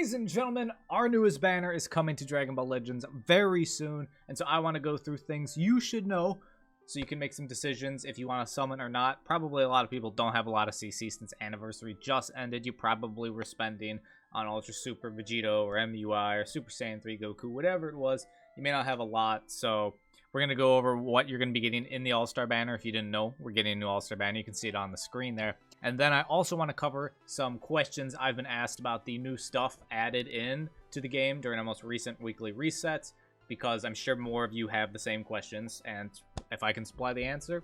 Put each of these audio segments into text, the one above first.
Ladies and gentlemen, our newest banner is coming to Dragon Ball Legends very soon, and so I want to go through things you should know so you can make some decisions if you want to summon or not. Probably a lot of people don't have a lot of CC since Anniversary just ended. You probably were spending on Ultra Super Vegito or MUI or Super Saiyan 3 Goku, whatever it was. You may not have a lot, so we're going to go over what you're going to be getting in the All-Star banner. If you didn't know, we're getting a new All-Star banner. You can see it on the screen there. And then I also want to cover some questions I've been asked about the new stuff added in to the game during our most recent weekly resets, because I'm sure more of you have the same questions, and if I can supply the answer,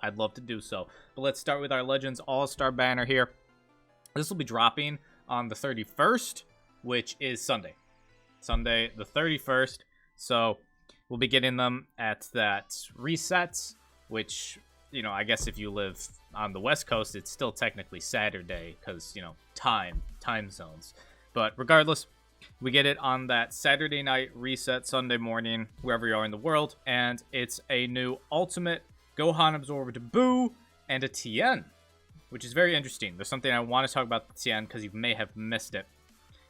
I'd love to do so. But let's start with our Legends All-Star banner here. This will be dropping on the 31st, which is Sunday. Sunday the 31st. So we'll be getting them at that resets, which, you know, I guess if you live on the West Coast, it's still technically Saturday because, you know, time zones. But regardless, we get it on that Saturday night reset, Sunday morning, wherever you are in the world. And it's a new Ultimate Gohan Absorbed Buu and a Tien, which is very interesting. There's something I want to talk about the Tien because you may have missed it.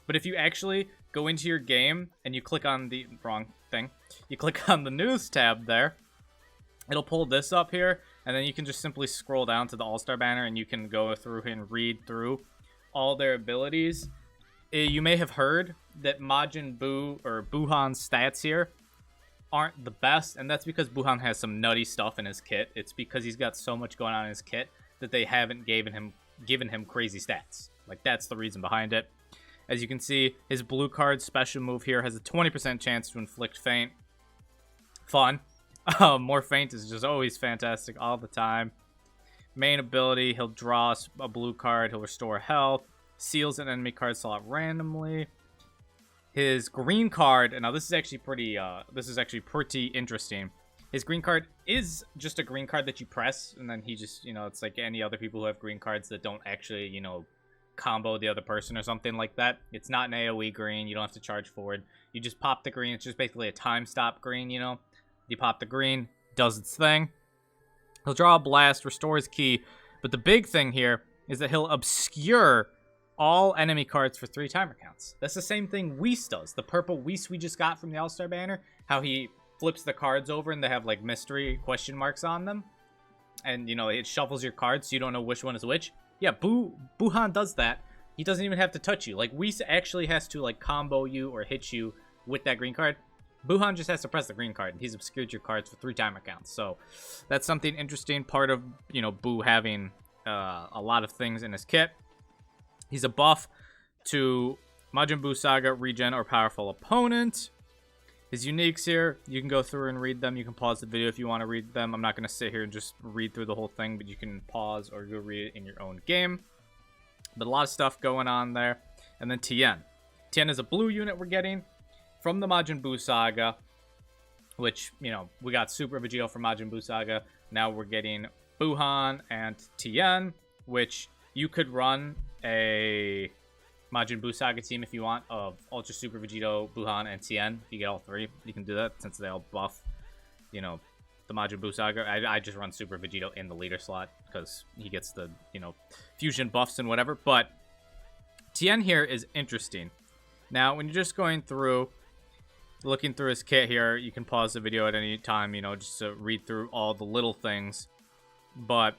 But if you actually go into your game and you click on the wrong thing, you click on the news tab there, it'll pull this up here, and then you can just simply scroll down to the All-Star banner, and you can go through and read through all their abilities. You may have heard that Majin Buu, or Buuhan's stats here, aren't the best, and that's because Buuhan has some nutty stuff in his kit. It's because he's got so much going on in his kit that they haven't given him crazy stats. Like, that's the reason behind it. As you can see, his blue card special move here has a 20% chance to inflict faint. Fun. More faint is just always fantastic all the time. Main ability, he'll draw a blue card, he'll restore health, seals an enemy card slot randomly. His green card, and now this is actually pretty interesting. His green card is just a green card that you press, and then he just, you know, it's like any other people who have green cards that don't actually, you know, combo the other person or something like that. It's not an AoE green, you don't have to charge forward. You just pop the green, it's just basically a time stop green, you know. You pop the green, does its thing. He'll draw a blast, restore his ki, but the big thing here is that he'll obscure all enemy cards for 3 timer counts. That's the same thing Whis does. The purple Whis we just got from the All-Star banner, how he flips the cards over and they have like mystery question marks on them. And, you know, it shuffles your cards so you don't know which one is which. Yeah, Buuhan does that. He doesn't even have to touch you. Like, Whis actually has to, like, combo you or hit you with that green card. Buuhan just has to press the green card, and he's obscured your cards for 3 timer counts. So, that's something interesting. Part of, you know, Buu having a lot of things in his kit. He's a buff to Majin Buu Saga, Regen, or Powerful Opponent. His uniques here, you can go through and read them. You can pause the video if you want to read them. I'm not going to sit here and just read through the whole thing, but you can pause or go read it in your own game. But a lot of stuff going on there. And then Tien. Tien is a blue unit we're getting from the Majin Buu Saga, which, you know, we got Super Vegito from Majin Buu Saga. Now we're getting Buuhan and Tien, which you could run a Majin Buu Saga team if you want, of Ultra Super Vegito, Buuhan, and Tien. If you get all 3, you can do that since they all buff, you know, the Majin Buu Saga. I just run Super Vegito in the leader slot because he gets the, you know, fusion buffs and whatever. But Tien here is interesting. Now, when you're just going through, looking through his kit here, you can pause the video at any time, you know, just to read through all the little things. But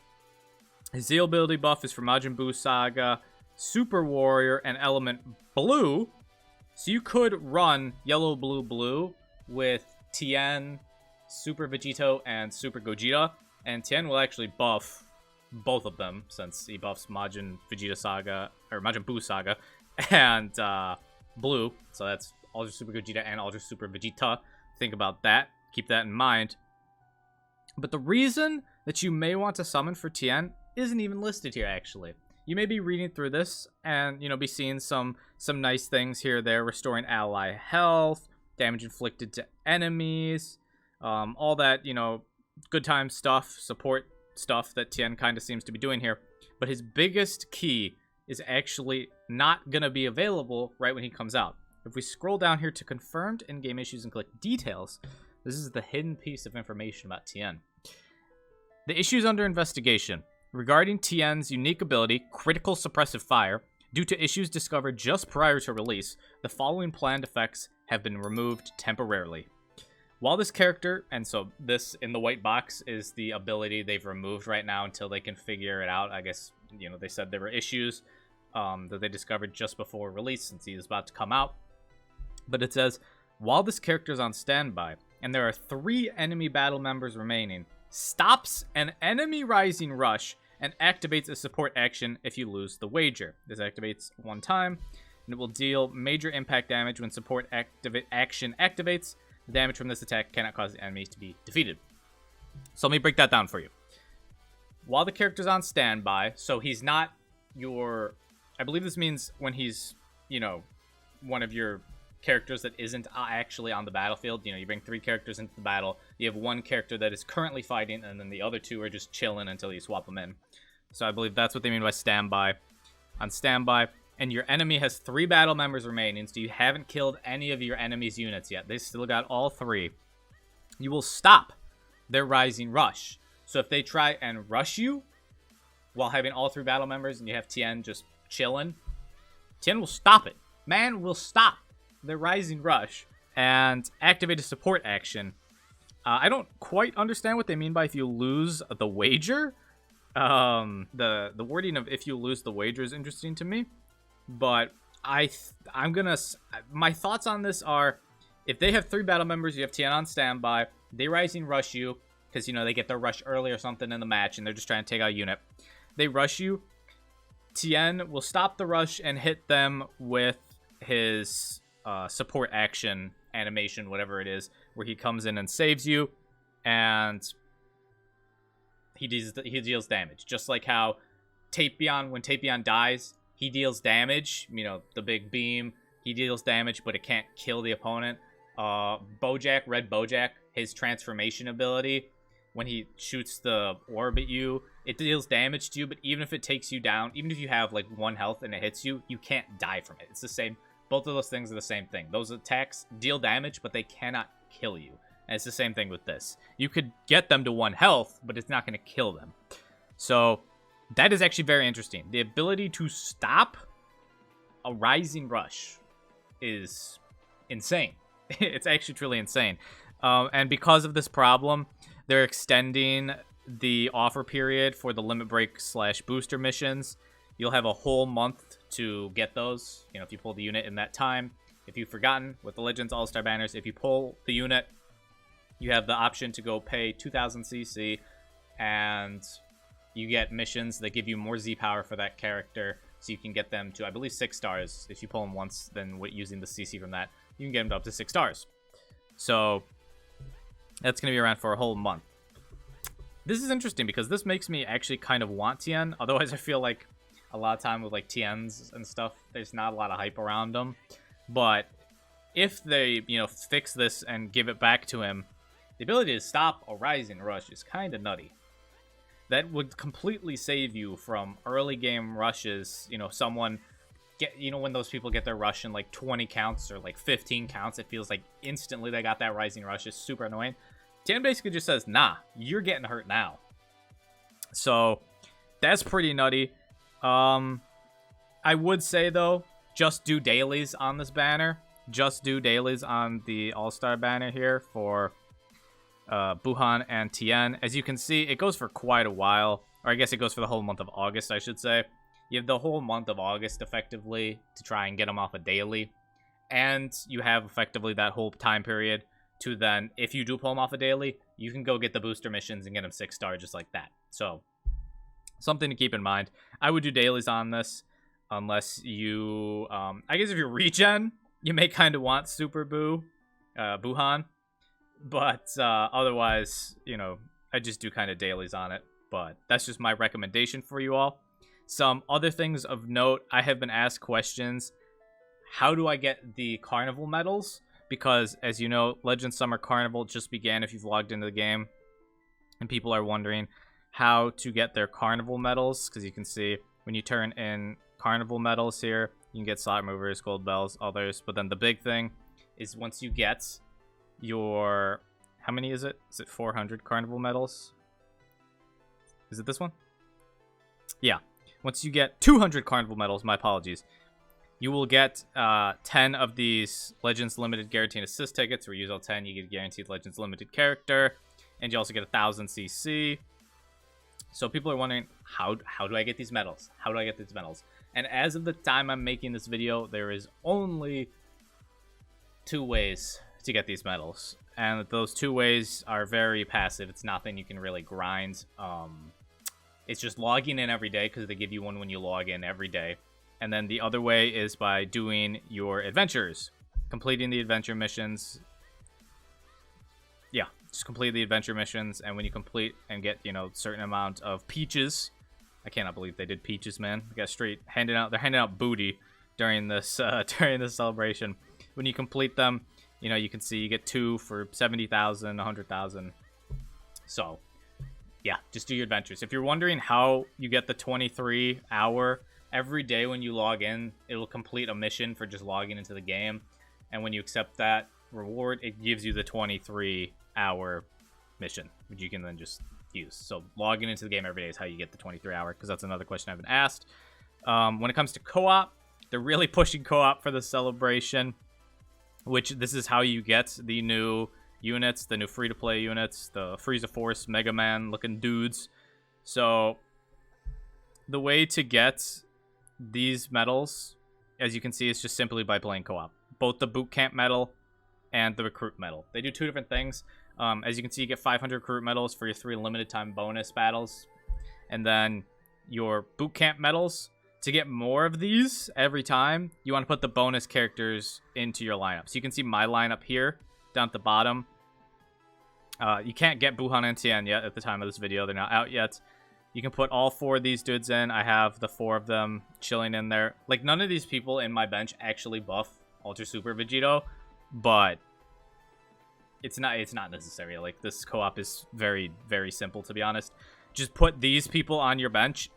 his Zeal ability buff is for Majin Buu Saga, Super Warrior, and Element Blue. So you could run Yellow, Blue, Blue with Tien, Super Vegito, and Super Gogeta. And Tien will actually buff both of them since he buffs Majin Vegeta Saga, or Majin Buu Saga, and Blue. So that's Ultra Super Gogeta and Ultra Super Vegeta. Think about that. Keep that in mind. But the reason that you may want to summon for Tien isn't even listed here, actually. You may be reading through this and, you know, be seeing some nice things here or there. Restoring ally health, damage inflicted to enemies, all that, you know, good time stuff, support stuff that Tien kind of seems to be doing here. But his biggest key is actually not going to be available right when he comes out. If we scroll down here to confirmed in-game issues and click details, this is the hidden piece of information about Tien. The issues under investigation. Regarding Tien's unique ability, Critical Suppressive Fire, Due to issues discovered just prior to release, the following planned effects have been removed temporarily. While this character, and so this in the white box is the ability they've removed right now until they can figure it out. I guess, you know, they said there were issues that they discovered just before release since he is about to come out. But it says, while this character is on standby, and there are 3 enemy battle members remaining, stops an enemy rising rush and activates a support action if you lose the wager. This activates 1 time, and it will deal major impact damage when support action activates. The damage from this attack cannot cause the enemy to be defeated. So let me break that down for you. While the character's on standby, so he's not your... I believe this means when he's, you know, one of your characters that isn't actually on the battlefield. You know, you bring 3 characters into the battle. You have 1 character that is currently fighting, and then the other 2 are just chilling until you swap them in. So I believe that's what they mean by standby. On standby, and your enemy has 3 battle members remaining, so you haven't killed any of your enemy's units yet. They still got all 3. You will stop their rising rush. So if they try and rush you while having all 3 battle members and you have Tien just chilling, Tien will stop it. Man will stop the rising rush and activate a support action. I don't quite understand what they mean by if you lose the wager. The wording of if you lose the wager is interesting to me, but my thoughts on this are, if they have 3 battle members, you have Tien on standby, they rising rush you because, you know, they get their rush early or something in the match and they're just trying to take out a unit. They rush you. Tien will stop the rush and hit them with his support action animation, whatever it is, where he comes in and saves you, and he deals damage. Just like how Tapion, when Tapion dies, he deals damage. You know, the big beam, he deals damage, but it can't kill the opponent. Bojack, Red Bojack, his transformation ability, when he shoots the orb at you, it deals damage to you, but even if it takes you down, even if you have like 1 health and it hits you, you can't die from it. It's the same. Both of those things are the same thing. Those attacks deal damage, but they cannot kill you. And it's the same thing with this. You could get them to 1 health, but it's not going to kill them. So that is actually very interesting. The ability to stop a rising rush is insane. It's actually truly insane. And because of this problem, they're extending the offer period for the limit break / booster missions. You'll have a whole month to get those, you know, if you pull the unit in that time. If you've forgotten, with the Legends All-Star banners, if you pull the unit, you have the option to go pay 2,000 CC, and you get missions that give you more Z power for that character, so you can get them to, I believe, 6 stars. If you pull them once, then using the CC from that, you can get them up to 6 stars. So that's going to be around for a whole month. This is interesting because this makes me actually kind of want Tien. Otherwise, I feel like a lot of time with like Tiens and stuff, there's not a lot of hype around them. But if they, you know, fix this and give it back to him, the ability to stop a rising rush is kind of nutty. That would completely save you from early game rushes. You know, when those people get their rush in like 20 counts or like 15 counts, it feels like instantly they got that rising rush. It's super annoying. Tien basically just says, nah, you're getting hurt now. So that's pretty nutty. I would say, though, just do dailies on this banner. Just do dailies on the All-Star banner here for Buuhan and Tien. As you can see, it goes for quite a while. Or I guess it goes for the whole month of August, I should say. You have the whole month of August, effectively, to try and get them off a daily. And you have, effectively, that whole time period to then, if you do pull them off a daily, you can go get the booster missions and get them 6 star just like that. So, something to keep in mind. I would do dailies on this, unless you, I guess if you're regen, you may kind of want Super Buuhan. But otherwise, you know, I just do kind of dailies on it. But that's just my recommendation for you all. Some other things of note, I have been asked questions. How do I get the Carnival medals? Because, as you know, Legends Summer Carnival just began if you've logged into the game. And people are wondering how to get their Carnival medals. Because you can see, when you turn in Carnival medals here, you can get slot movers, gold bells, others. But then the big thing is once you get your... How many is it? Is it 400 Carnival medals? Is it this one? Yeah. Once you get 200 Carnival medals, my apologies, you will get 10 of these Legends Limited Guaranteed Assist tickets. Where you use all 10, you get a Guaranteed Legends Limited character. And you also get 1,000 CC. So people are wondering, how do I get these medals? How do I get these medals? And as of the time I'm making this video, there is only 2 ways to get these medals. And those 2 ways are very passive. It's nothing you can really grind. It's just logging in every day, because they give you one when you log in every day. And then the other way is by doing your adventures, completing the adventure missions. Yeah, just complete the adventure missions, and when you complete and get, you know, certain amount of peaches. I cannot believe they did peaches, man. They got straight they're handing out booty during this celebration. When you complete them, you know, you can see you get 2 for 70,000, 100,000. So, yeah, just do your adventures. If you're wondering how you get the 23-hour, every day when you log in, it will complete a mission for just logging into the game. And when you accept that reward, it gives you the 23-hour mission, which you can then just use. So logging into the game every day is how you get the 23-hour, because that's another question I've been asked. When it comes to co-op, they're really pushing co-op for the celebration, which this is how you get the new units, the new free-to-play units, the Frieza Force Mega Man looking dudes. So the way to get these medals, as you can see, is just simply by playing co-op. Both the boot camp medal and the recruit medal. They do 2 different things. As you can see, you get 500 recruit medals for your 3 limited time bonus battles. And then your boot camp medals, to get more of these every time, you want to put the bonus characters into your lineup. So you can see my lineup here, down at the bottom. You can't get Buuhan and Tien yet at the time of this video. They're not out yet. You can put all 4 of these dudes in. I have the 4 of them chilling in there. Like, none of these people in my bench actually buff Ultra Super Vegito, but it's not necessary. Like, this co-op is very, very simple, to be honest. Just put these people on your bench,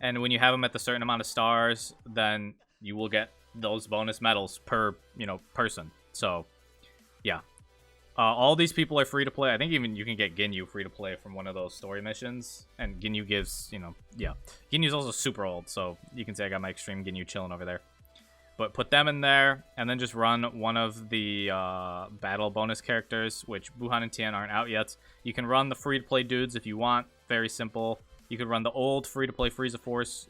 and when you have them at the certain amount of stars, then you will get those bonus medals per, you know, person. So, yeah. All these people are free to play. I think even you can get Ginyu free to play from one of those story missions. And Ginyu gives, you know, yeah. Ginyu's also super old, so you can say I got my extreme Ginyu chilling over there. But put them in there, and then just run one of the battle bonus characters, which Buuhan and Tien aren't out yet. You can run the free-to-play dudes if you want. Very simple. You can run the old free-to-play Frieza Force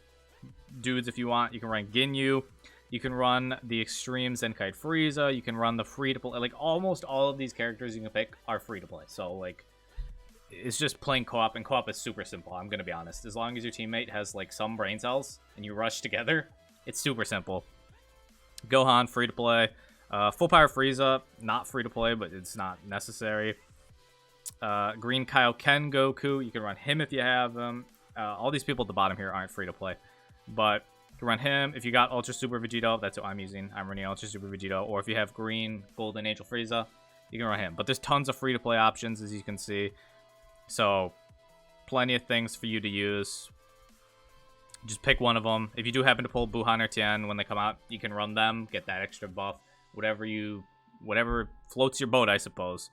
dudes if you want. You can run Ginyu. You can run the Extreme Zenkai Frieza. You can run the free-to-play. Like, almost all of these characters you can pick are free-to-play. So, like, it's just playing co-op, and co-op is super simple, I'm going to be honest. As long as your teammate has, like, some brain cells, and you rush together, it's super simple. Gohan, free-to-play. Full Power Frieza, not free-to-play, but it's not necessary. Green Kaioken Goku, you can run him if you have him. All these people at the bottom here aren't free-to-play, but you can run him. If you got Ultra Super Vegito, that's what I'm using. I'm running Ultra Super Vegito. Or if you have Green Golden Angel Frieza, you can run him. But there's tons of free-to-play options, as you can see. So, plenty of things for you to use. Just pick one of them. If you do happen to pull Buuhan or Tien when they come out, you can run them, get that extra buff. Whatever floats your boat, I suppose.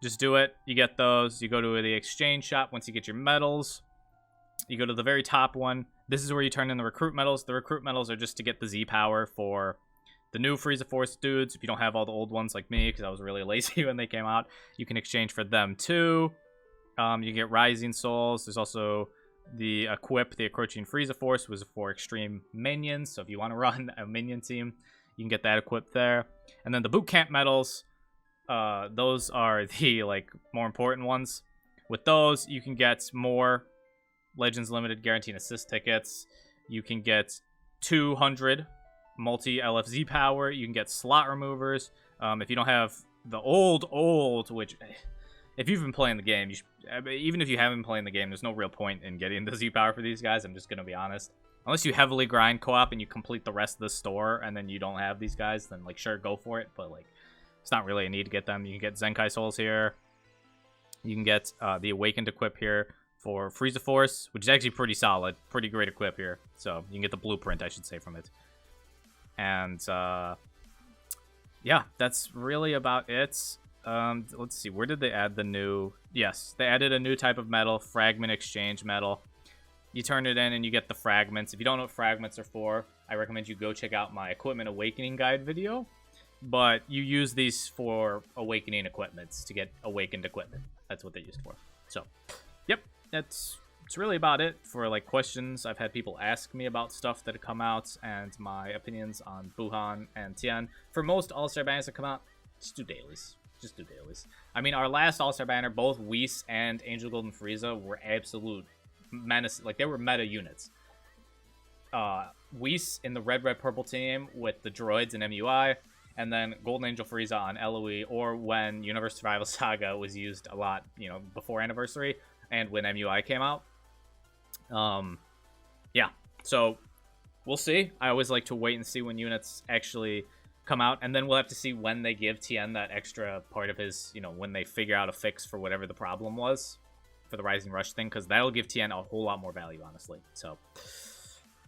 Just do it. You get those. You go to the exchange shop once you get your medals. You go to the very top one. This is where you turn in the recruit medals. The recruit medals are just to get the Z power for the new Frieza Force dudes. If you don't have all the old ones like me, because I was really lazy when they came out, you can exchange for them too. You get Rising Souls. There's also the equip, the Encroaching Frieza Force, was for extreme minions. So if you want to run a minion team, you can get that equipped there. And then the boot camp medals, those are the like more important ones. With those, you can get more Legends Limited Guaranteed Assist tickets. You can get 200 multi LFZ power. You can get slot removers. If you don't have the old, which if you've been playing the game, you should, even if you haven't been playing the game, there's no real point in getting the Z power for these guys. I'm just gonna be honest. Unless you heavily grind co-op and you complete the rest of the store, and then you don't have these guys, then like sure, go for it. But like, it's not really a need to get them. You can get Zenkai Souls here. You can get the Awakened equip here for Frieza Force, which is actually pretty solid, pretty great equip here. So you can get the blueprint, I should say, from it. And yeah, that's really about it. Let's see, where did they add the new? Yes, they added a new type of medal, Fragment Exchange medal. You turn it in and you get the fragments. If you don't know what fragments are for, I recommend you go check out my Equipment Awakening Guide video. But you use these for awakening equipments to get awakened equipment. That's what they're used for. So, yep, that's really about it for like questions. I've had people ask me about stuff that have come out and my opinions on Buuhan and Tien. For most All-Star banners that come out, just do dailies. Just do dailies. I mean, our last All-Star banner, both Whis and Angel Golden Frieza were absolute menace. Like, they were meta units. Whis in the red, purple team with the droids and MUI. And then Golden Angel Frieza on LOE, or when Universe Survival Saga was used a lot, you know, before Anniversary, and when MUI came out. Yeah, so we'll see. I always like to wait and see when units actually come out, and then we'll have to see when they give Tien that extra part of his, you know, when they figure out a fix for whatever the problem was for the Rising Rush thing, because that'll give Tien a whole lot more value, honestly. So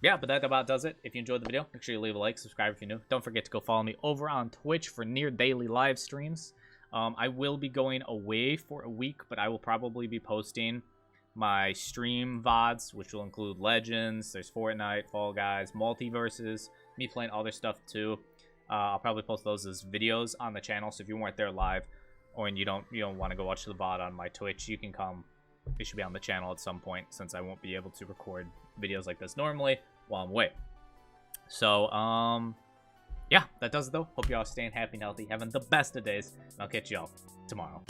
yeah, but that about does it. If you enjoyed the video, make sure you leave a like, subscribe if you're new. Don't forget to go follow me over on Twitch for near daily live streams. I will be going away for a week, but I will probably be posting my stream VODs, which will include Legends, there's Fortnite, Fall Guys, Multiverses, me playing other stuff too. I'll probably post those as videos on the channel, so if you weren't there live, or you don't want to go watch the VOD on my Twitch, you can come. It should be on the channel at some point, since I won't be able to record videos like this normally while I'm away. So, yeah, that does it though. Hope you all staying happy and healthy, having the best of days, and I'll catch you all tomorrow.